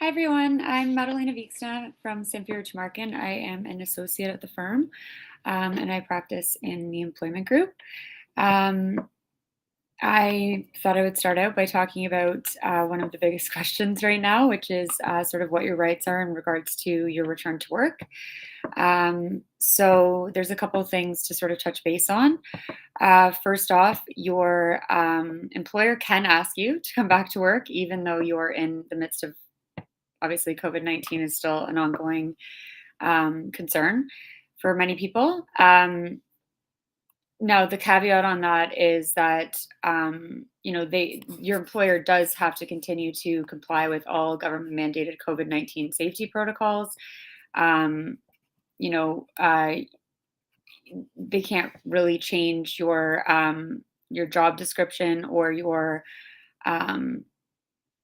Hi everyone, I'm Madelena Viksne from Samfiru, Tumarkin. I am an associate at the firm, and I practice in the employment group. Um, I thought I would start out by talking about one of the biggest questions right now, which is sort of what your rights are in regards to your return to work. So there's a couple of things to sort of touch base on. First off, your employer can ask you to come back to work, even though you're in the midst of obviously COVID-19 is still an ongoing concern for many people. Now, the caveat on that is that your employer does have to continue to comply with all government mandated COVID-19 safety protocols. Um, you know, uh, they can't really change your job description or your um,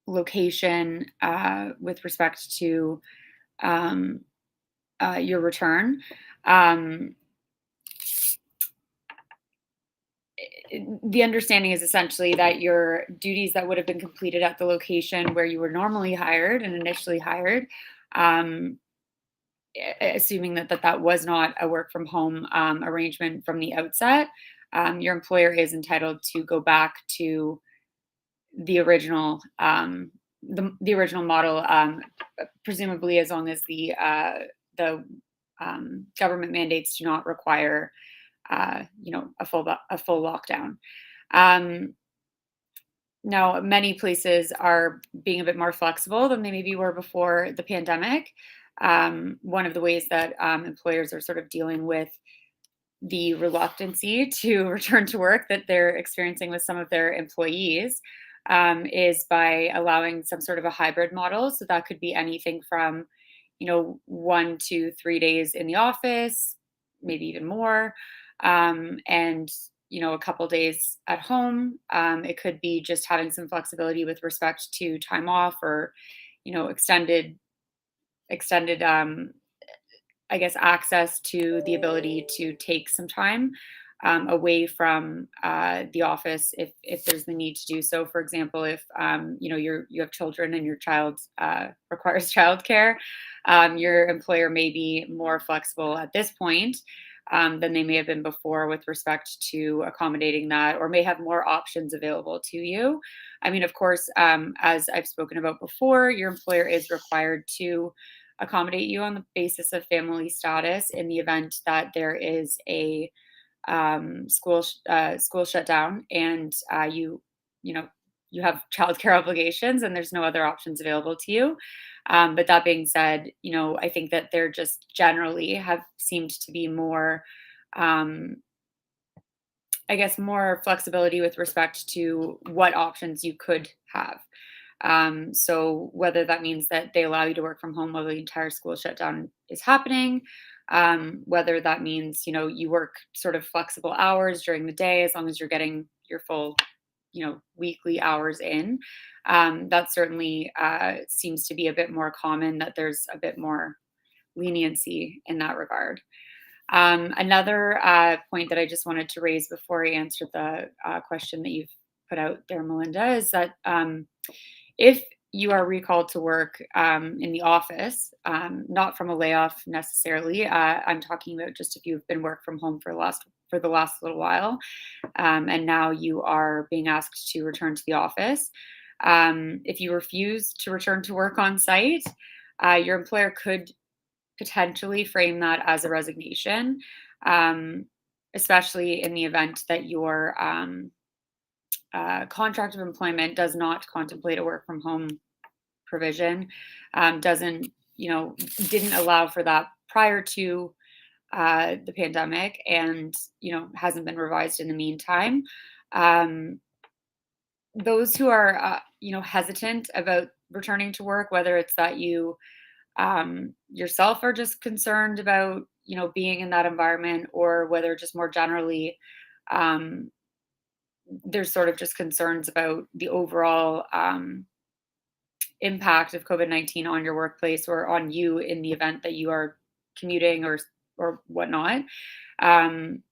location with respect to um, your return. Um, the understanding is essentially that your duties that would have been completed at the location where you were normally hired and initially hired, um, assuming that was not a work from home arrangement from the outset, your employer is entitled to go back to the original the original model, presumably as long as the government mandates do not require a full lockdown. Um, Now, many places are being a bit more flexible than they maybe were before the pandemic. One of the ways that employers are sort of dealing with the reluctancy to return to work that they're experiencing with some of their employees is by allowing some sort of a hybrid model. So that could be anything from, 1 to 3 days in the office, maybe even more, and a couple days at home. It could be just having some flexibility with respect to time off or, extended I guess, access to the ability to take some time away from the office if there's the need to do so. For example, if you have children and your child requires childcare, your employer may be more flexible at this point than they may have been before with respect to accommodating that, or may have more options available to you. I mean, of course, as I've spoken about before, your employer is required to accommodate you on the basis of family status in the event that there is a school shutdown and you know you have childcare obligations and there's no other options available to you. But that being said, I think that there just generally have seemed to be more, um, I guess, more flexibility with respect to what options you could have. So whether that means that they allow you to work from home while the entire school shutdown is happening, whether that means, you work sort of flexible hours during the day as long as you're getting your full, weekly hours in. That certainly seems to be a bit more common, that there's a bit more leniency in that regard. Another point that I just wanted to raise before I answer the question that you've put out there, Melinda, is that if you are recalled to work in the office, not from a layoff necessarily, I'm talking about just if you've been work from home for the last little while, and now you are being asked to return to the office. If you refuse to return to work on site, your employer could potentially frame that as a resignation, um, especially in the event that your contract of employment does not contemplate a work from home provision, doesn't, didn't allow for that prior to the pandemic, and, hasn't been revised in the meantime. Um, those who are, hesitant about returning to work, whether it's that you yourself are just concerned about, being in that environment, or whether just more generally, um, there's sort of just concerns about the overall impact of COVID-19 on your workplace or on you in the event that you are commuting or whatnot. Um,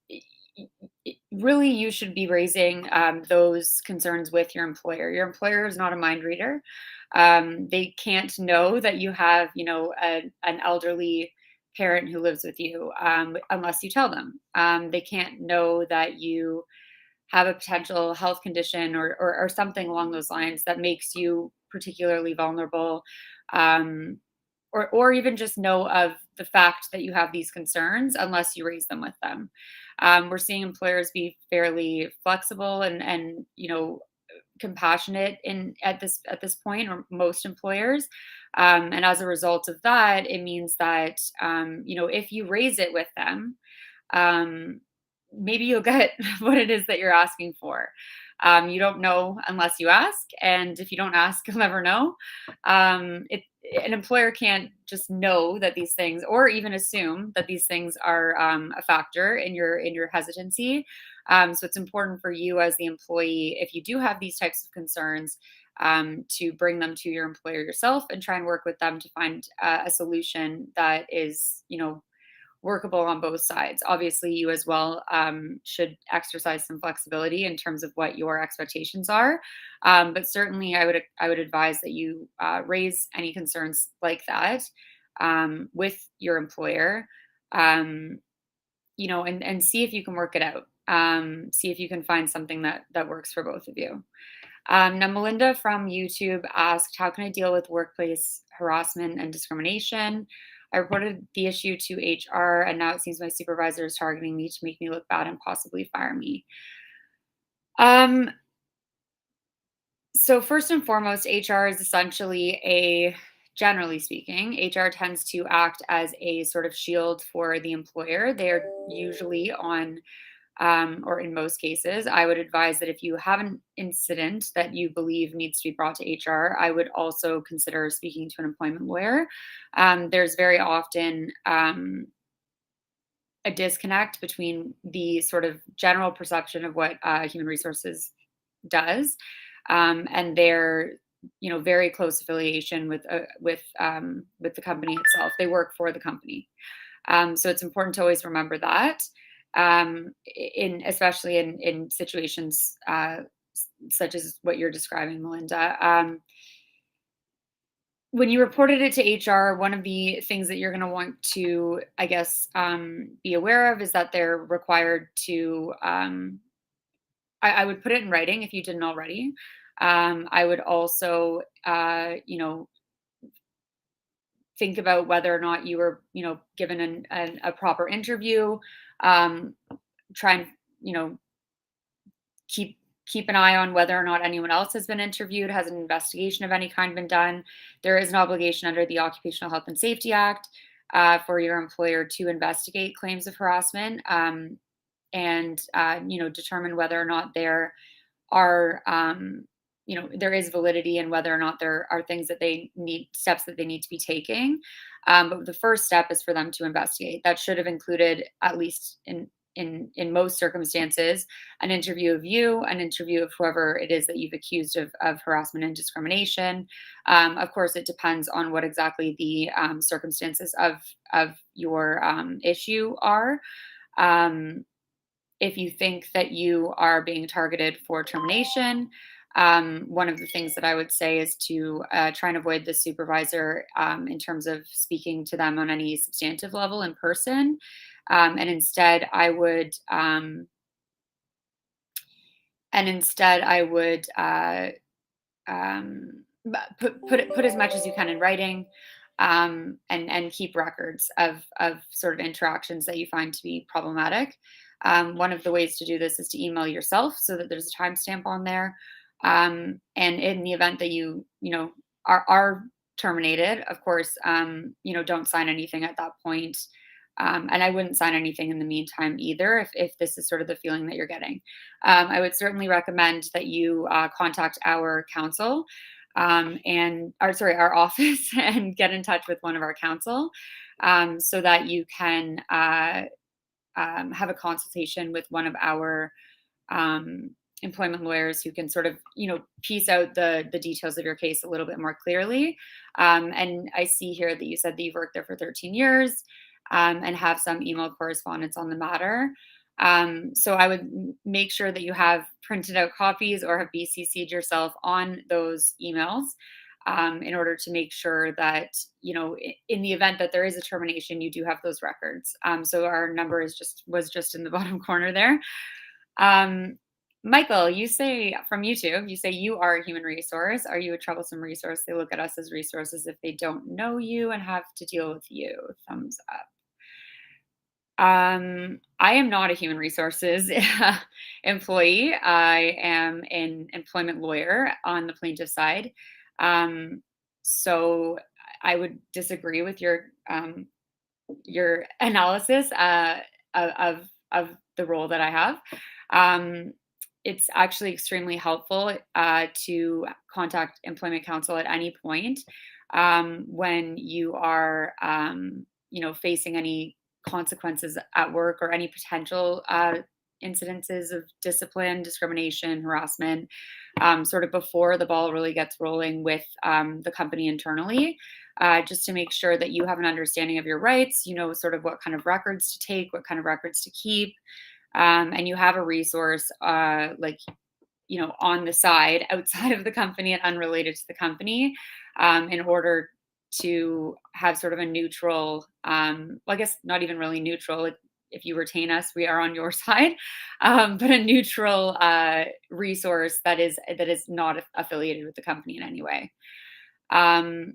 Really, you should be raising those concerns with your employer. Your employer is not a mind reader. They can't know that you have, an elderly parent who lives with you unless you tell them. They can't know that you have a potential health condition or something along those lines that makes you particularly vulnerable, um, or even just know of the fact that you have these concerns unless you raise them with them. We're seeing employers be fairly flexible and compassionate in at this point, or most employers. And as a result of that, it means that if you raise it with them, um, maybe you'll get what it is that you're asking for. You don't know unless you ask, and if you don't ask, you'll never know. An employer can't just know that these things, or even assume that these things are a factor in your hesitancy. So it's important for you as the employee, if you do have these types of concerns, to bring them to your employer yourself and try and work with them to find a solution that is, workable on both sides. Obviously, you as well should exercise some flexibility in terms of what your expectations are. But certainly, I would advise that you raise any concerns like that with your employer. And see if you can work it out. See if you can find something that works for both of you. Now, Melinda from YouTube asked, "How can I deal with workplace harassment and discrimination? I reported the issue to HR, and now it seems my supervisor is targeting me to make me look bad and possibly fire me." Um, so first and foremost, HR is essentially generally speaking, HR tends to act as a sort of shield for the employer. They're usually on or in most cases, I would advise that if you have an incident that you believe needs to be brought to HR, I would also consider speaking to an employment lawyer. There's very often a disconnect between the sort of general perception of what human resources does and their very close affiliation with the company itself. They work for the company. So it's important to always remember that, in especially in situations such as what you're describing, Melinda. When you reported it to HR, one of the things that you're going to want to, I guess, be aware of is that they're required to. I would put it in writing if you didn't already. I would also, think about whether or not you were, given a proper interview. Um, Try and, keep keep an eye on whether or not anyone else has been interviewed. Has an investigation of any kind been done? There is an obligation under the Occupational Health and Safety Act for your employer to investigate claims of harassment, and determine whether or not are there is validity and whether or not there are things that they need steps that they need to be taking. But the first step is for them to investigate. That should have included, at least in most circumstances, an interview of you, an interview of whoever it is that you've accused of harassment and discrimination. Of course, it depends on what exactly the circumstances of your issue are. Um, if you think that you are being targeted for termination, one of the things that I would say is to try and avoid the supervisor in terms of speaking to them on any substantive level in person. And instead, I would put as much as you can in writing, and keep records of sort of interactions that you find to be problematic. One of the ways to do this is to email yourself so that there's a timestamp on there. And in the event that are terminated, of course, don't sign anything at that point. And I wouldn't sign anything in the meantime either, if this is sort of the feeling that you're getting. I would certainly recommend that you contact our counsel, our office, and get in touch with one of our counsel, so that you can have a consultation with one of our um, employment lawyers who can sort of piece out the details of your case a little bit more clearly. And I see here that you said that you've worked there for 13 years, and have some email correspondence on the matter. So I would make sure that you have printed out copies or have BCC'd yourself on those emails. in order to make sure that, in the event that there is a termination, you do have those records. So our number was just in the bottom corner there. Um, Michael, you say from YouTube, you say you are a human resource. Are you a troublesome resource? They look at us as resources if they don't know you and have to deal with you. Thumbs up. I am not a human resources employee. I am an employment lawyer on the plaintiff side. Um, so I would disagree with your analysis of the role that I have. Um, it's actually extremely helpful to contact employment counsel at any point when you are, facing any consequences at work or any potential incidences of discipline, discrimination, harassment, sort of before the ball really gets rolling with the company internally, just to make sure that you have an understanding of your rights, sort of what kind of records to take, what kind of records to keep, and you have a resource on the side outside of the company and unrelated to the company, in order to have sort of a neutral, well, I guess not even really neutral. Like, if you retain us, we are on your side, but a neutral resource that is not affiliated with the company in any way. Um,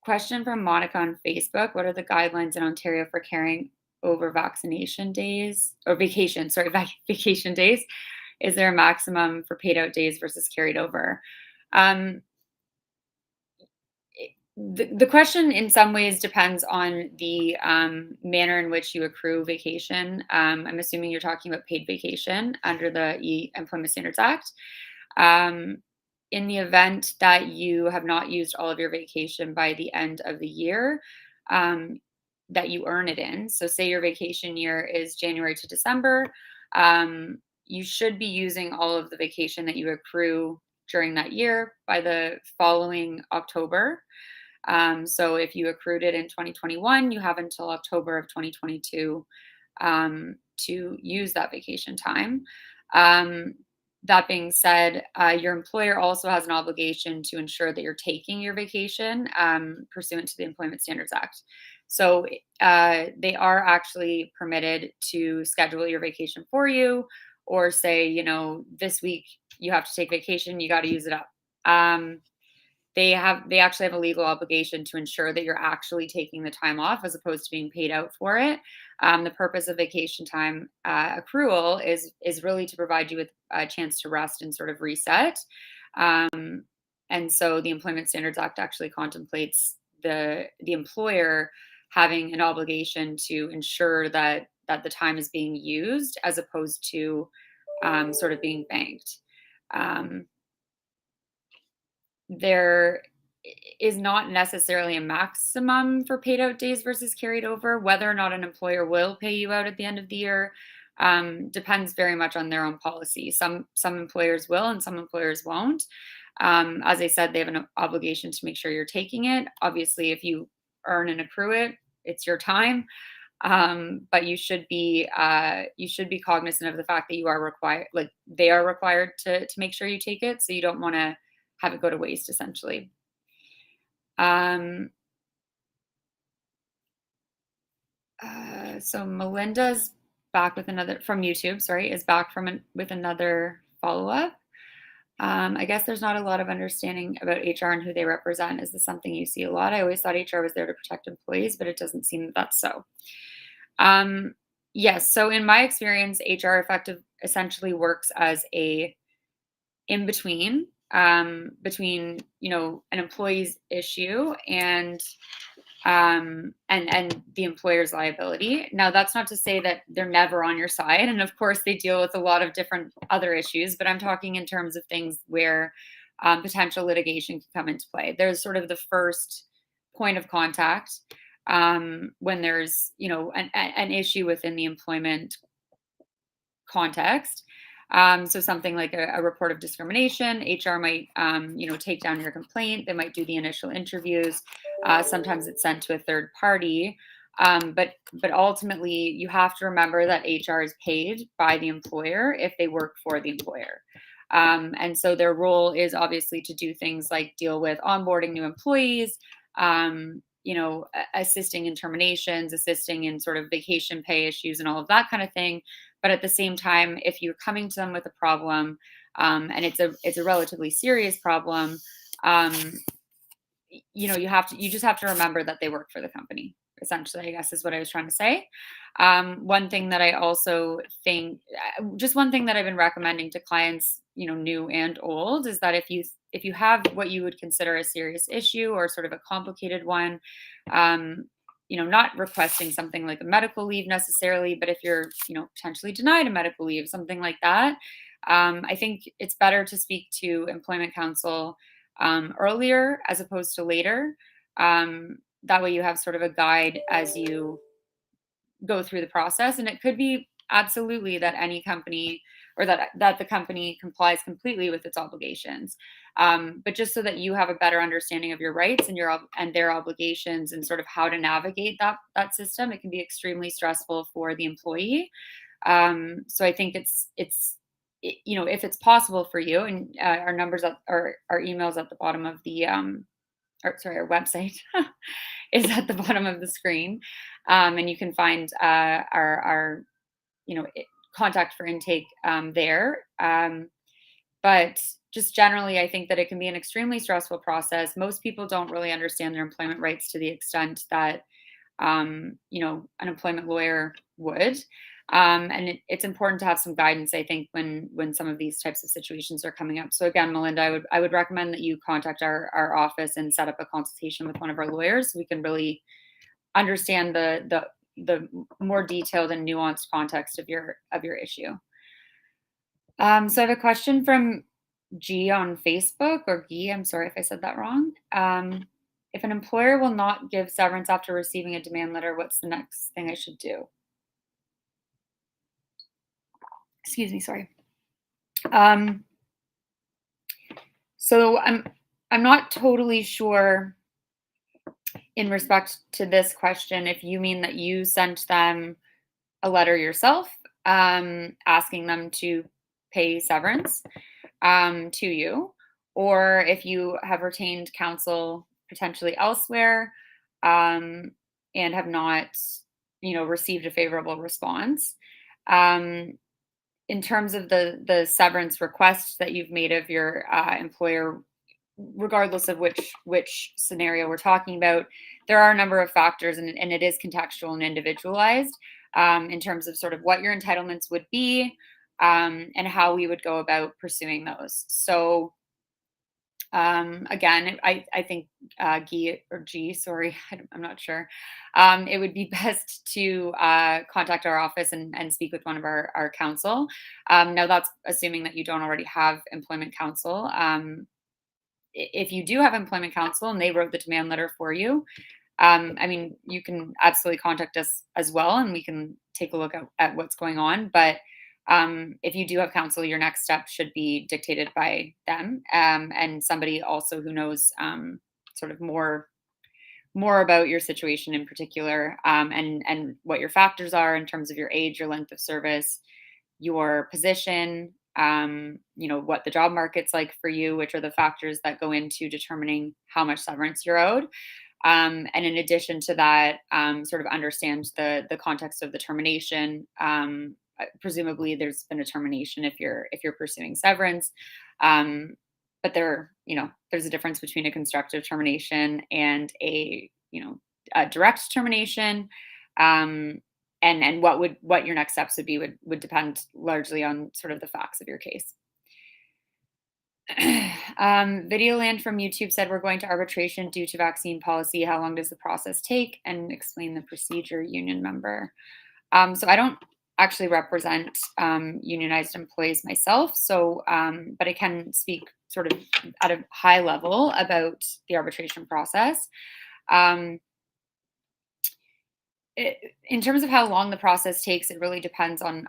Question from Monica on Facebook: what are the guidelines in Ontario for carrying over vaccination days or vacation? Sorry, vacation days. Is there a maximum for paid out days versus carried over? Um, the question in some ways depends on the manner in which you accrue vacation. I'm assuming you're talking about paid vacation under the Employment Standards Act. Um, in the event that you have not used all of your vacation by the end of the year um, that you earn it in, so say your vacation year is January to December, you should be using all of the vacation that you accrue during that year by the following October. So if you accrued it in 2021, you have until October of 2022 to use that vacation time. Um, that being said, your employer also has an obligation to ensure that you're taking your vacation pursuant to the Employment Standards Act. So they are actually permitted to schedule your vacation for you, or say, this week you have to take vacation, you got to use it up. They actually have a legal obligation to ensure that you're actually taking the time off as opposed to being paid out for it. The purpose of vacation time accrual is really to provide you with a chance to rest and sort of reset. And so the Employment Standards Act actually contemplates the employer having an obligation to ensure that the time is being used as opposed to sort of being banked. Um, there is not necessarily a maximum for paid out days versus carried over. Whether or not an employer will pay you out at the end of the year depends very much on their own policy. Some employers will and some employers won't. As I said, they have an obligation to make sure you're taking it. Obviously, if you earn and accrue it, it's your time. But you should be cognizant of the fact that you are required, like they are required to make sure you take it. So you don't want to have it go to waste, essentially. So Melinda's back with another from YouTube. Sorry, is back with another follow up. I guess there's not a lot of understanding about HR and who they represent. Is this something you see a lot? I always thought HR was there to protect employees, but it doesn't seem that that's so. Yes. So in my experience, HR essentially works as a in between between an employee's issue and the employer's liability. Now, that's not to say that they're never on your side, and of course they deal with a lot of different other issues, but I'm talking in terms of things where potential litigation can come into play. There's sort of the first point of contact when there's an issue within the employment context. So something like a report of discrimination, HR might, take down your complaint. They might do the initial interviews. Sometimes it's sent to a third party. But ultimately, you have to remember that HR is paid by the employer if they work for the employer. And so their role is obviously to do things like deal with onboarding new employees, assisting in terminations, assisting in sort of vacation pay issues and all of that kind of thing. But at the same time, if you're coming to them with a problem, and it's a relatively serious problem, um, you just have to remember that they work for the company. Essentially, I guess is what I was trying to say. One thing that I also think, just one thing that I've been recommending to clients, new and old, is that if you have what you would consider a serious issue or sort of a complicated one, um, not requesting something like a medical leave necessarily, but if you're, potentially denied a medical leave, something like that, I think it's better to speak to employment counsel earlier as opposed to later. That way you have sort of a guide as you go through the process. And it could be absolutely that any company or that the company complies completely with its obligations. But just so that you have a better understanding of your rights and and their obligations and sort of how to navigate that system, it can be extremely stressful for the employee. So I think if it's possible for you, and our numbers our emails at the bottom of the or sorry, our website is at the bottom of the screen, and you can find our contact for intake there. But just generally, I think that it can be an extremely stressful process. Most people don't really understand their employment rights to the extent that an employment lawyer would. And it's important to have some guidance, I think, when some of these types of situations are coming up. So again, Melinda, I would recommend that you contact our office and set up a consultation with one of our lawyers so we can really understand the more detailed and nuanced context of your issue. So I have a question from G on Facebook, or Guy, I'm sorry if I said that wrong. If an employer will not give severance after receiving a demand letter, what's the next thing I should do? Excuse me, sorry. So I'm not totally sure in respect to this question if you mean that you sent them a letter yourself, asking them to pay severance to you, or if you have retained counsel potentially elsewhere, and have not, received a favorable response. In terms of the severance request that you've made of your employer, regardless of which scenario we're talking about, there are a number of factors, and it is contextual and individualized, in terms of sort of what your entitlements would be, and how we would go about pursuing those. So again, I think Guy or G, sorry, I'm not sure. It would be best to contact our office and speak with one of our counsel. Now, that's assuming that you don't already have employment counsel. If you do have employment counsel and they wrote the demand letter for you, you can absolutely contact us as well, and we can take a look at what's going on. But if you do have counsel, your next step should be dictated by them, and somebody also who knows sort of more about your situation in particular, and what your factors are in terms of your age, your length of service, your position, what the job market's like for you, which are the factors that go into determining how much severance you're owed. And in addition to that, sort of understand the context of the termination. Presumably, there's been a termination if you're pursuing severance, but there's a difference between a constructive termination and a direct termination. And what your next steps would be would depend largely on sort of the facts of your case. Videoland from YouTube said, we're going to arbitration due to vaccine policy. How long does the process take? And explain the procedure, union member. So I don't actually represent unionized employees myself. So, but I can speak sort of at a high level about the arbitration process. In terms of how long the process takes, it really depends on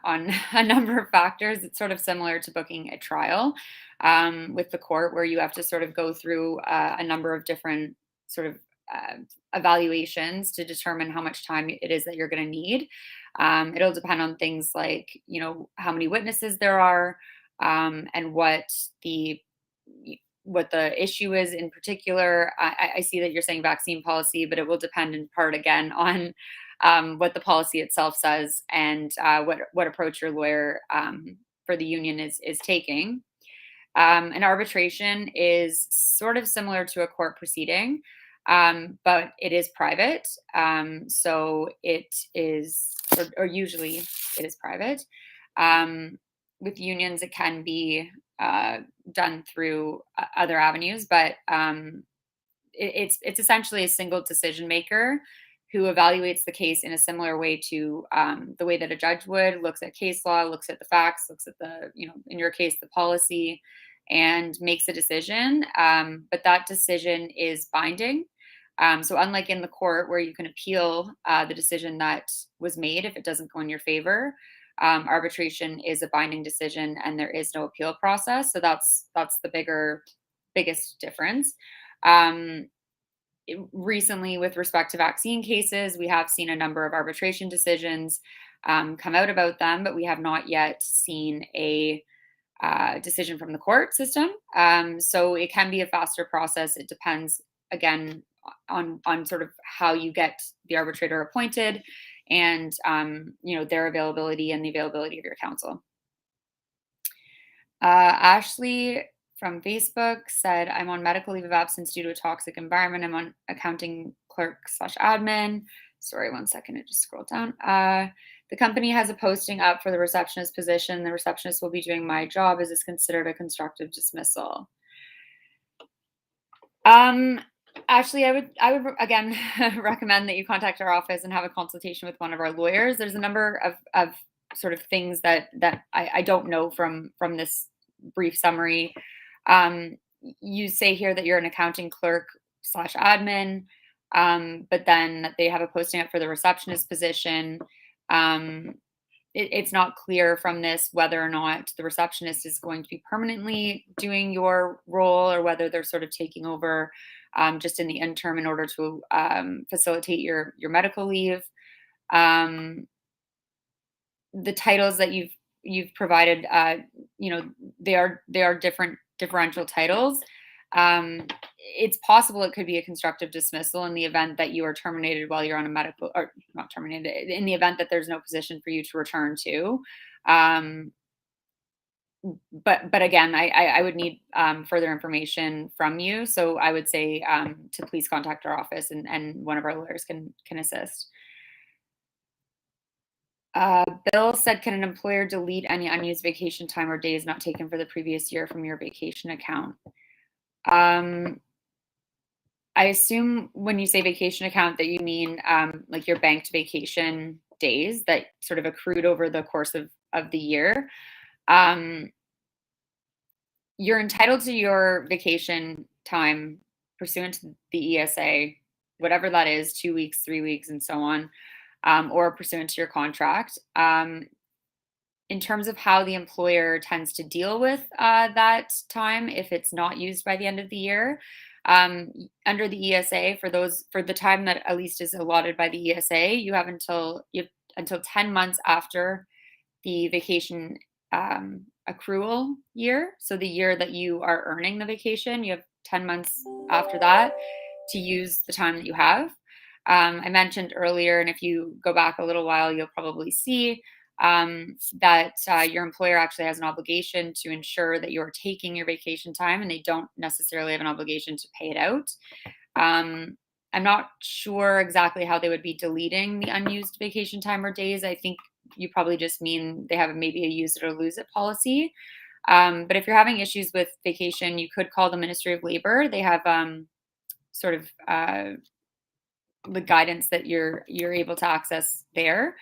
a number of factors. It's sort of similar to booking a trial with the court, where you have to sort of go through a number of different sort of evaluations to determine how much time it is that you're going to need. It'll depend on things like, how many witnesses there are, and what the issue is in particular. I see that you're saying vaccine policy, but it will depend in part again on what the policy itself says and what approach your lawyer for the union is taking. An arbitration is sort of similar to a court proceeding, but it is private. So it is, or usually it is private. With unions, it can be done through other avenues, but it's essentially a single decision maker who evaluates the case in a similar way to the way that a judge would, looks at case law, looks at the facts, looks at the, in your case, the policy, and makes a decision. But that decision is binding. So unlike in the court where you can appeal the decision that was made if it doesn't go in your favor, arbitration is a binding decision and there is no appeal process. So that's the biggest difference. Recently, with respect to vaccine cases, we have seen a number of arbitration decisions come out about them, but we have not yet seen a decision from the court system. So it can be a faster process. It depends, again, on sort of how you get the arbitrator appointed and their availability and the availability of your counsel. Ashley from Facebook said, I'm on medical leave of absence due to a toxic environment. I'm on accounting clerk/admin. Sorry, one second. I just scrolled down. The company has a posting up for the receptionist position. The receptionist will be doing my job. Is this considered a constructive dismissal? Ashley, I would again recommend that you contact our office and have a consultation with one of our lawyers. There's a number of sort of things that I don't know from this brief summary. You say here that you're an accounting clerk/admin, but then they have a posting up for the receptionist position. It's not clear from this whether or not the receptionist is going to be permanently doing your role or whether they're sort of taking over just in the interim in order to facilitate your medical leave. The titles that you've provided, they are differential titles. It's possible it could be a constructive dismissal in the event that you are terminated while you're on a medical, or not terminated, in the event that there's no position for you to return to. But again, I would need further information from you. So I would say to please contact our office and one of our lawyers can assist. Bill said, can an employer delete any unused vacation time or days not taken for the previous year from your vacation account? I assume when you say vacation account that you mean like your banked vacation days that sort of accrued over the course of the year. You're entitled to your vacation time pursuant to the ESA, whatever that is, 2 weeks, 3 weeks, and so on, or pursuant to your contract. In terms of how the employer tends to deal with that time, if it's not used by the end of the year, under the ESA, for the time that at least is allotted by the ESA, you have until 10 months after the vacation accrual year. So the year that you are earning the vacation, you have 10 months after that to use the time that you have. I mentioned earlier, and if you go back a little while, you'll probably see that your employer actually has an obligation to ensure that you're taking your vacation time, and they don't necessarily have an obligation to pay it out. I'm not sure exactly how they would be deleting the unused vacation time or days. I think you probably just mean they have maybe a use it or lose it policy. But if you're having issues with vacation, you could call the Ministry of Labor. They have sort of the guidance that you're able to access there.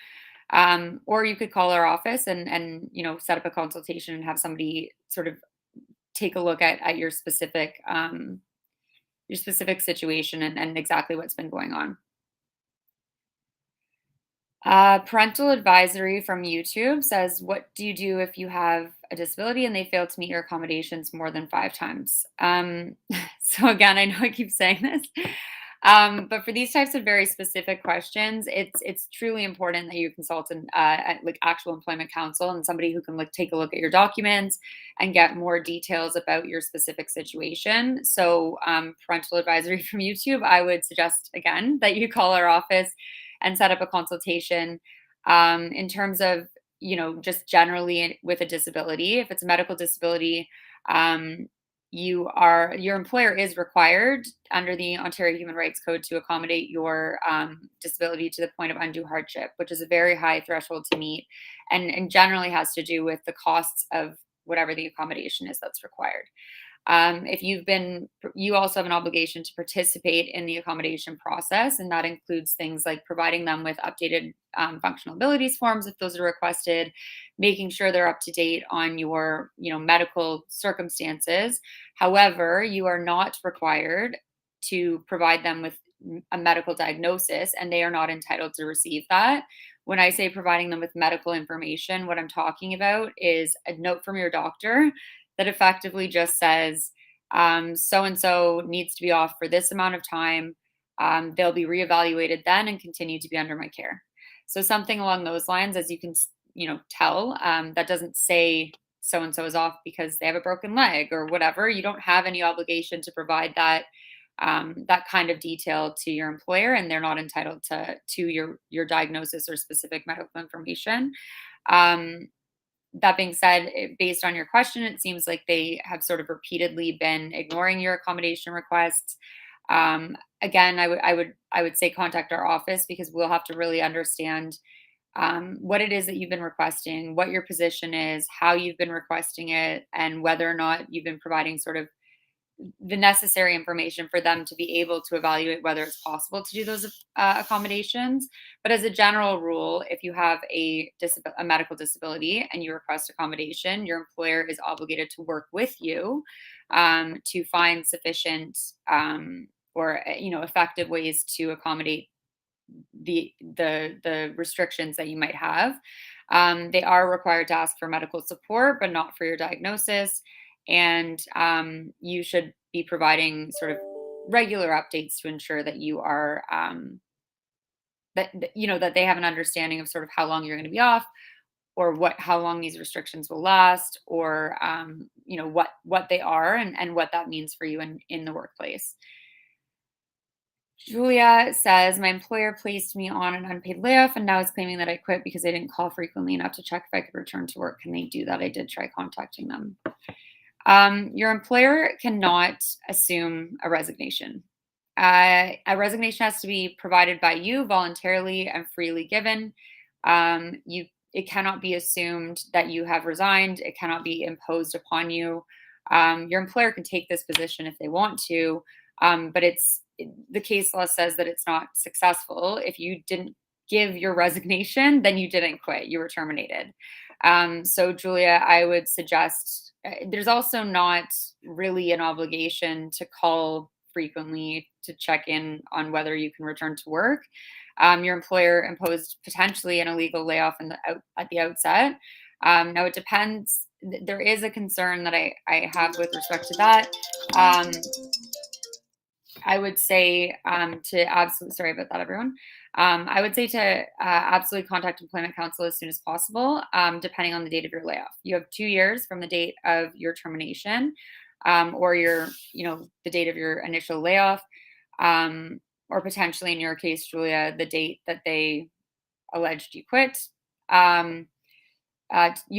Or you could call our office and set up a consultation and have somebody sort of take a look at your specific situation and exactly what's been going on. Parental Advisory from YouTube says, what do you do if you have a disability and they fail to meet your accommodations more than 5 times? So again, I know I keep saying this. But for these types of very specific questions, it's truly important that you consult like actual employment counsel and somebody who can like take a look at your documents and get more details about your specific situation. So, parental advisory from YouTube, I would suggest again that you call our office and set up a consultation. In terms of just generally with a disability, if it's a medical disability, um, your employer is required under the Ontario Human Rights Code to accommodate your disability to the point of undue hardship, which is a very high threshold to meet, and generally has to do with the costs of whatever the accommodation is that's required. If you also have an obligation to participate in the accommodation process, and that includes things like providing them with updated functional abilities forms if those are requested, making sure they're up to date on your, medical circumstances. However, you are not required to provide them with a medical diagnosis, and they are not entitled to receive that. When I say providing them with medical information, what I'm talking about is a note from your doctor that effectively just says, so and so needs to be off for this amount of time. They'll be reevaluated then and continue to be under my care. So something along those lines, as you can, tell, that doesn't say so and so is off because they have a broken leg or whatever. You don't have any obligation to provide that kind of detail to your employer, and they're not entitled to your diagnosis or specific medical information. Um, that being said, based on your question, it seems like they have sort of repeatedly been ignoring your accommodation requests. Again, I would say contact our office because we'll have to really understand what it is that you've been requesting, what your position is, how you've been requesting it, and whether or not you've been providing sort of the necessary information for them to be able to evaluate whether it's possible to do those accommodations. But as a general rule, if you have a medical disability and you request accommodation, your employer is obligated to work with you to find sufficient or effective ways to accommodate the restrictions that you might have. They are required to ask for medical support, but not for your diagnosis. And you should be providing sort of regular updates to ensure that you are that they have an understanding of sort of how long you're going to be off, or how long these restrictions will last, or what they are and what that means for you in the workplace. Julia says, my employer placed me on an unpaid layoff and now is claiming that I quit because I didn't call frequently enough to check if I could return to work. Can they do that? I did try contacting them. Your employer cannot assume a resignation. A resignation has to be provided by you voluntarily and freely given. It cannot be assumed that you have resigned. It cannot be imposed upon you. Your employer can take this position if they want to, but the case law says that it's not successful. If you didn't give your resignation, then you didn't quit. You were terminated. So, Julia, I would suggest there's also not really an obligation to call frequently to check in on whether you can return to work. Your employer imposed potentially an illegal layoff at the outset. Now, it depends. There is a concern that I have with respect to that. I would say to absolutely, sorry about that, everyone. I would say to absolutely contact employment counsel as soon as possible, depending on the date of your layoff. You have 2 years from the date of your termination, or the date of your initial layoff, or potentially in your case, Julia, the date that they alleged you quit. You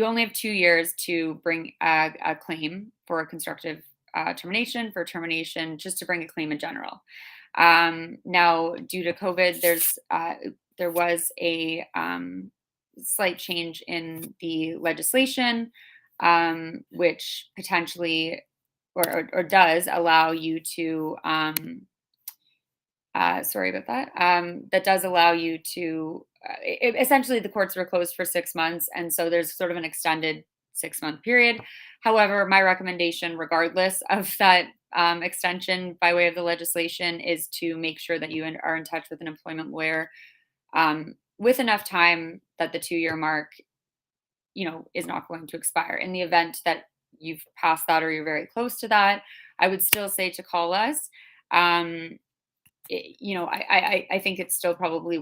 only have 2 years to bring a claim for a constructive termination, just to bring a claim in general. Now, due to COVID, there was a slight change in the legislation, which potentially or does allow you to sorry about that. That does allow you to essentially the courts were closed for 6 months, and so there's sort of an extended 6-month period. However, my recommendation, regardless of that extension by way of the legislation, is to make sure that you are in touch with an employment lawyer with enough time that the 2-year mark, is not going to expire. In the event that you've passed that or you're very close to that, I would still say to call us. I think it's still probably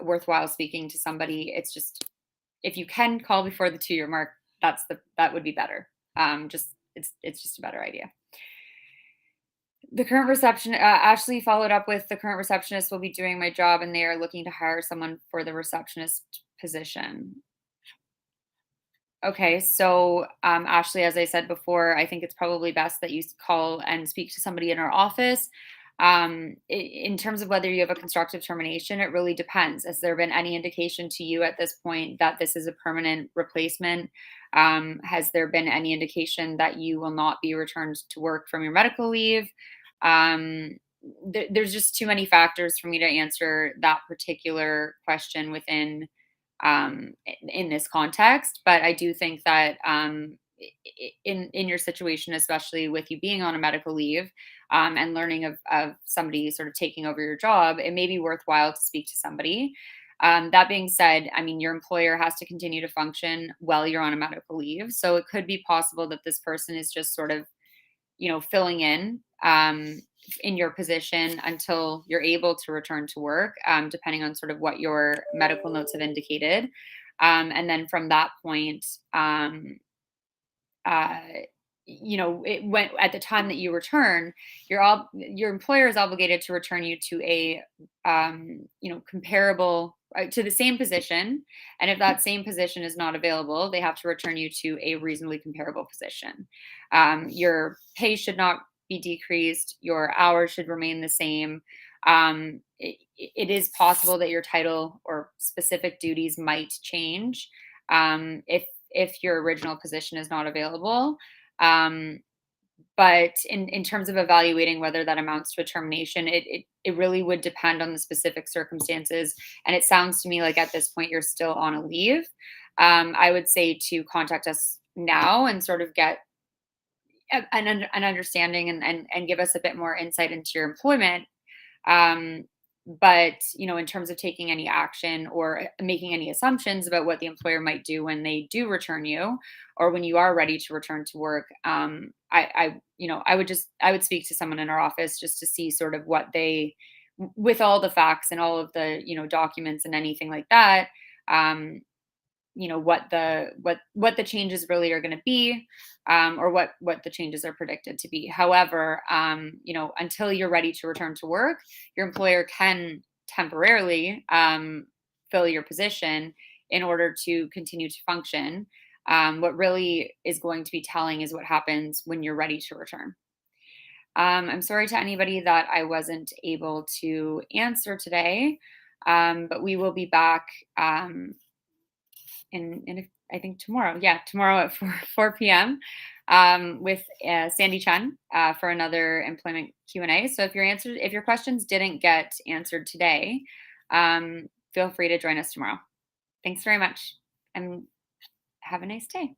worthwhile speaking to somebody. It's just if you can call before the 2-year mark, that would be better. Just it's just a better idea. The current reception Ashley followed up with the current receptionist will be doing my job and they are looking to hire someone for the receptionist position. Okay, so Ashley, as I said before, I think it's probably best that you call and speak to somebody in our office. In terms of whether you have a constructive termination, it really depends. Has there been any indication to you at this point that this is a permanent replacement? Has there been any indication that you will not be returned to work from your medical leave? There's just too many factors for me to answer that particular question within in this context. But I do think that in your situation, especially with you being on a medical leave and learning of somebody sort of taking over your job, it may be worthwhile to speak to somebody. That being said, I mean, your employer has to continue to function while you're on a medical leave. So it could be possible that this person is just sort of, filling in your position until you're able to return to work, depending on sort of what your medical notes have indicated. And then from that point, uh, it went at the time that you return, your employer is obligated to return you to a, comparable to the same position. And if that same position is not available, they have to return you to a reasonably comparable position. Your pay should not be decreased. Your hours should remain the same. It is possible that your title or specific duties might change if your original position is not available. Um, but in terms of evaluating whether that amounts to a termination, it really would depend on the specific circumstances. And it sounds to me like at this point you're still on a leave. I would say to contact us now and sort of get an understanding and give us a bit more insight into your employment. Um, but in terms of taking any action or making any assumptions about what the employer might do when they do return you, or when you are ready to return to work, I would speak to someone in our office just to see sort of what with all the facts and all of the documents and anything like that. Um, what the changes really are going to be, or what the changes are predicted to be. However, until you're ready to return to work, your employer can temporarily fill your position in order to continue to function. What really is going to be telling is what happens when you're ready to return. I'm sorry to anybody that I wasn't able to answer today, but we will be back I think tomorrow. Yeah, tomorrow at 4 p.m. With Sandy Chen for another employment Q&A. So if your questions didn't get answered today, feel free to join us tomorrow. Thanks very much, and have a nice day.